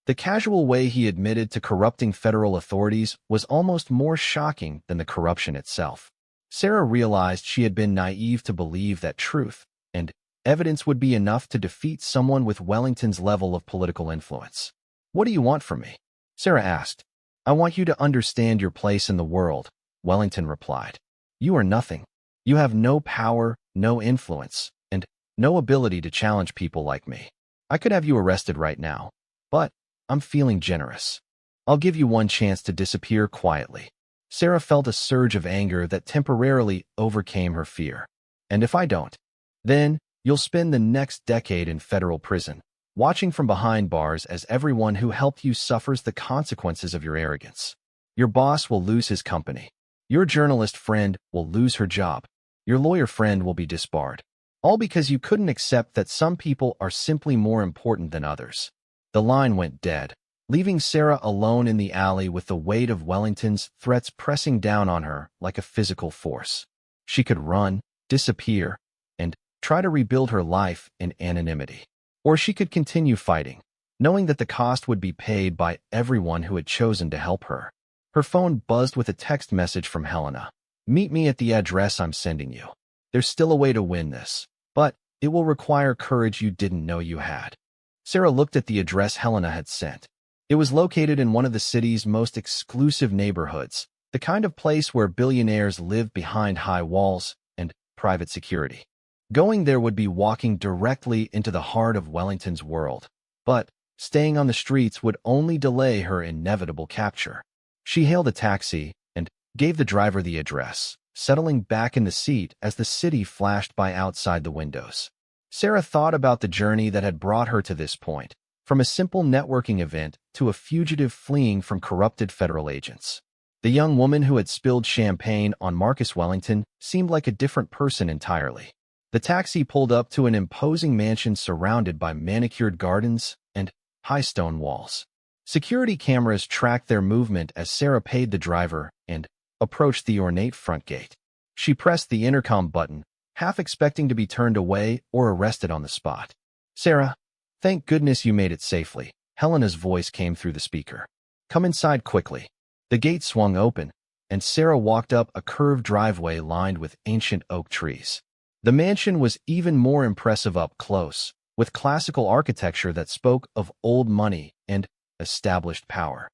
The casual way he admitted to corrupting federal authorities was almost more shocking than the corruption itself. Sarah realized she had been naive to believe that truth and evidence would be enough to defeat someone with Wellington's level of political influence. What do you want from me? Sarah asked. I want you to understand your place in the world, Wellington replied. You are nothing. You have no power, no influence, and no ability to challenge people like me. I could have you arrested right now, but I'm feeling generous. I'll give you one chance to disappear quietly. Sarah felt a surge of anger that temporarily overcame her fear. And if I don't, then you'll spend the next decade in federal prison, watching from behind bars as everyone who helped you suffers the consequences of your arrogance. Your boss will lose his company. Your journalist friend will lose her job. Your lawyer friend will be disbarred. All because you couldn't accept that some people are simply more important than others. The line went dead, leaving Sarah alone in the alley with the weight of Wellington's threats pressing down on her like a physical force. She could run, disappear, and try to rebuild her life in anonymity. Or she could continue fighting, knowing that the cost would be paid by everyone who had chosen to help her. Her phone buzzed with a text message from Helena. Meet me at the address I'm sending you. There's still a way to win this, but it will require courage you didn't know you had. Sarah looked at the address Helena had sent. It was located in one of the city's most exclusive neighborhoods, the kind of place where billionaires live behind high walls and private security. Going there would be walking directly into the heart of Wellington's world, but staying on the streets would only delay her inevitable capture. She hailed a taxi and gave the driver the address, settling back in the seat as the city flashed by outside the windows. Sarah thought about the journey that had brought her to this point, from a simple networking event to a fugitive fleeing from corrupted federal agents. The young woman who had spilled champagne on Marcus Wellington seemed like a different person entirely. The taxi pulled up to an imposing mansion surrounded by manicured gardens and high stone walls. Security cameras tracked their movement as Sarah paid the driver and approached the ornate front gate. She pressed the intercom button, half expecting to be turned away or arrested on the spot. Sarah, thank goodness you made it safely. Helena's voice came through the speaker. Come inside quickly. The gate swung open, and Sarah walked up a curved driveway lined with ancient oak trees. The mansion was even more impressive up close, with classical architecture that spoke of old money and established power.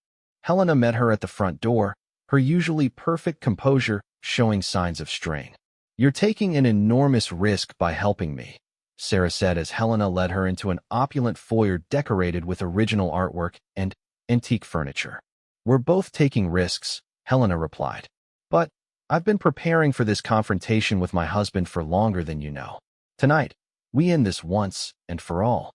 Helena met her at the front door, her usually perfect composure showing signs of strain. You're taking an enormous risk by helping me, Sarah said as Helena led her into an opulent foyer decorated with original artwork and antique furniture. We're both taking risks, Helena replied. But I've been preparing for this confrontation with my husband for longer than you know. Tonight, we end this once and for all.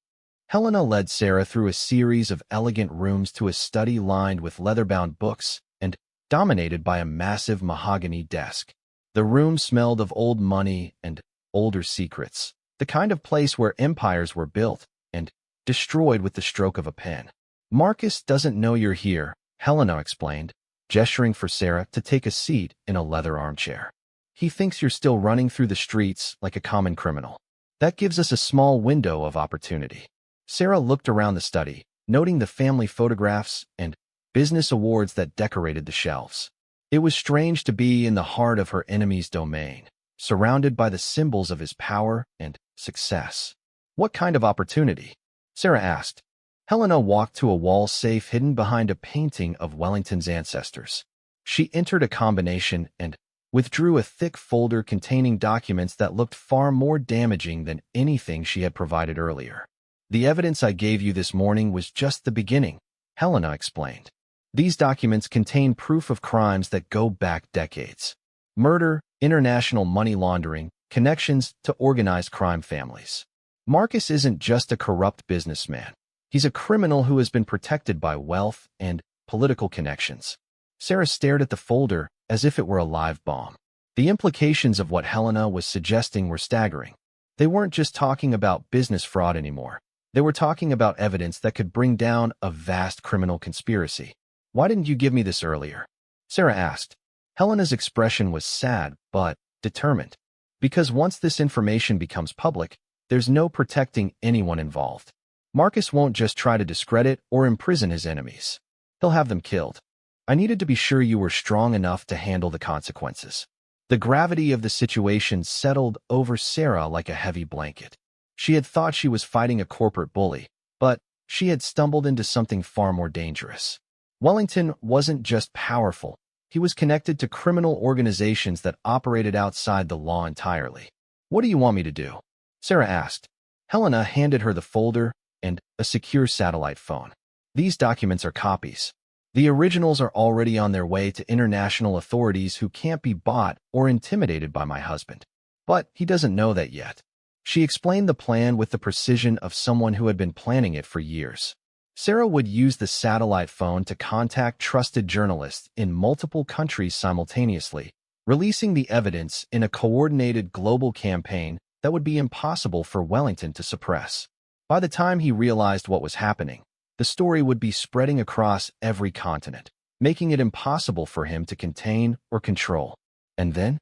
Helena led Sarah through a series of elegant rooms to a study lined with leather-bound books and dominated by a massive mahogany desk. The room smelled of old money and older secrets, the kind of place where empires were built and destroyed with the stroke of a pen. Marcus doesn't know you're here, Helena explained, gesturing for Sarah to take a seat in a leather armchair. He thinks you're still running through the streets like a common criminal. That gives us a small window of opportunity. Sarah looked around the study, noting the family photographs and business awards that decorated the shelves. It was strange to be in the heart of her enemy's domain, surrounded by the symbols of his power and success. What kind of opportunity? Sarah asked. Helena walked to a wall safe hidden behind a painting of Wellington's ancestors. She entered a combination and withdrew a thick folder containing documents that looked far more damaging than anything she had provided earlier. The evidence I gave you this morning was just the beginning, Helena explained. These documents contain proof of crimes that go back decades. Murder, international money laundering, connections to organized crime families. Marcus isn't just a corrupt businessman. He's a criminal who has been protected by wealth and political connections. Sarah stared at the folder as if it were a live bomb. The implications of what Helena was suggesting were staggering. They weren't just talking about business fraud anymore. They were talking about evidence that could bring down a vast criminal conspiracy. "Why didn't you give me this earlier?" Sarah asked. Helena's expression was sad, but determined. "Because once this information becomes public, there's no protecting anyone involved. Marcus won't just try to discredit or imprison his enemies. He'll have them killed. I needed to be sure you were strong enough to handle the consequences." The gravity of the situation settled over Sarah like a heavy blanket. She had thought she was fighting a corporate bully, but she had stumbled into something far more dangerous. Wellington wasn't just powerful. He was connected to criminal organizations that operated outside the law entirely. "What do you want me to do?" Sarah asked. Helena handed her the folder and a secure satellite phone. "These documents are copies. The originals are already on their way to international authorities who can't be bought or intimidated by my husband. But he doesn't know that yet." She explained the plan with the precision of someone who had been planning it for years. Sarah would use the satellite phone to contact trusted journalists in multiple countries simultaneously, releasing the evidence in a coordinated global campaign that would be impossible for Wellington to suppress. By the time he realized what was happening, the story would be spreading across every continent, making it impossible for him to contain or control. "And then?"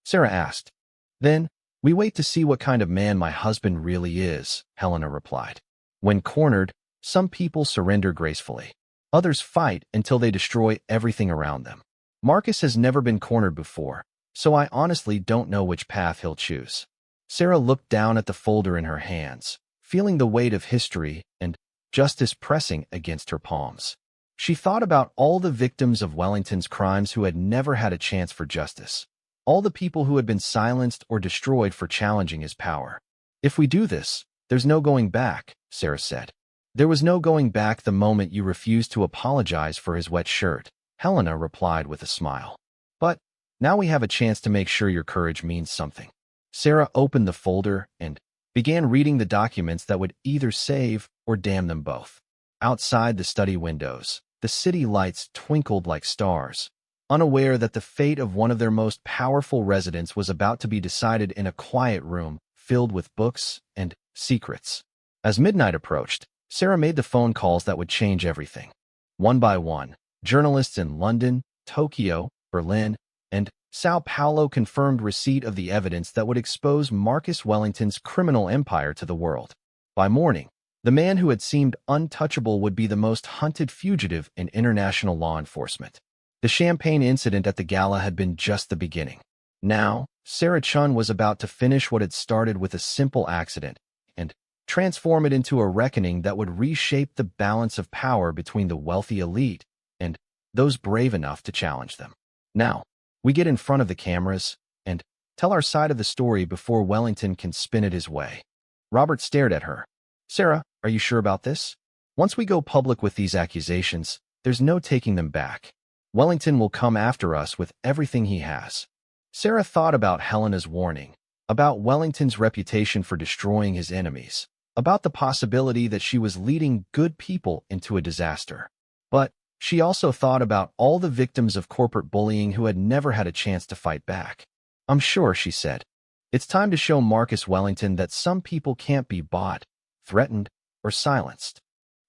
Sarah asked. "Then, we wait to see what kind of man my husband really is," Helena replied. "When cornered, some people surrender gracefully. Others fight until they destroy everything around them. Marcus has never been cornered before, so I honestly don't know which path he'll choose." Sarah looked down at the folder in her hands, feeling the weight of history and justice pressing against her palms. She thought about all the victims of Wellington's crimes who had never had a chance for justice, all the people who had been silenced or destroyed for challenging his power. "If we do this, there's no going back," Sarah said. "There was no going back the moment you refused to apologize for his wet shirt," Helena replied with a smile. "But now we have a chance to make sure your courage means something." Sarah opened the folder and began reading the documents that would either save or damn them both. Outside the study windows, the city lights twinkled like stars, unaware that the fate of one of their most powerful residents was about to be decided in a quiet room filled with books and secrets. As midnight approached, Sarah made the phone calls that would change everything. One by one, journalists in London, Tokyo, Berlin, and Sao Paulo confirmed receipt of the evidence that would expose Marcus Wellington's criminal empire to the world. By morning, the man who had seemed untouchable would be the most hunted fugitive in international law enforcement. The champagne incident at the Gala had been just the beginning. Now, Sarah Chun was about to finish what had started with a simple accident and transform it into a reckoning that would reshape the balance of power between the wealthy elite and those brave enough to challenge them. Now, we get in front of the cameras and tell our side of the story before Wellington can spin it his way. Robert stared at her. "Sarah, are you sure about this? Once we go public with these accusations, there's no taking them back. Wellington will come after us with everything he has." Sarah thought about Helena's warning, about Wellington's reputation for destroying his enemies, about the possibility that she was leading good people into a disaster. But she also thought about all the victims of corporate bullying who had never had a chance to fight back. "I'm sure," she said. "It's time to show Marcus Wellington that some people can't be bought, threatened, or silenced."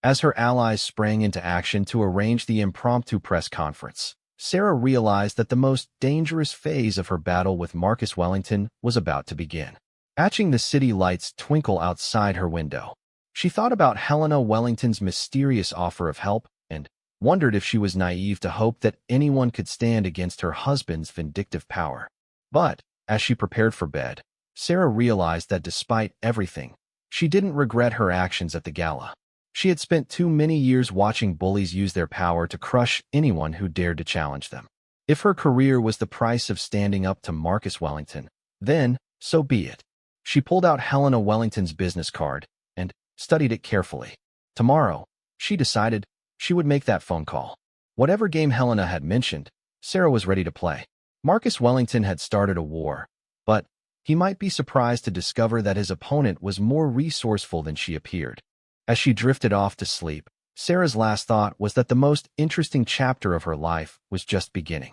As her allies sprang into action to arrange the impromptu press conference, Sarah realized that the most dangerous phase of her battle with Marcus Wellington was about to begin. Watching the city lights twinkle outside her window, she thought about Helena Wellington's mysterious offer of help and wondered if she was naive to hope that anyone could stand against her husband's vindictive power. But, as she prepared for bed, Sarah realized that despite everything, she didn't regret her actions at the gala. She had spent too many years watching bullies use their power to crush anyone who dared to challenge them. If her career was the price of standing up to Marcus Wellington, then so be it. She pulled out Helena Wellington's business card and studied it carefully. Tomorrow, she decided, she would make that phone call. Whatever game Helena had mentioned, Sarah was ready to play. Marcus Wellington had started a war, but he might be surprised to discover that his opponent was more resourceful than she appeared. As she drifted off to sleep, Sarah's last thought was that the most interesting chapter of her life was just beginning.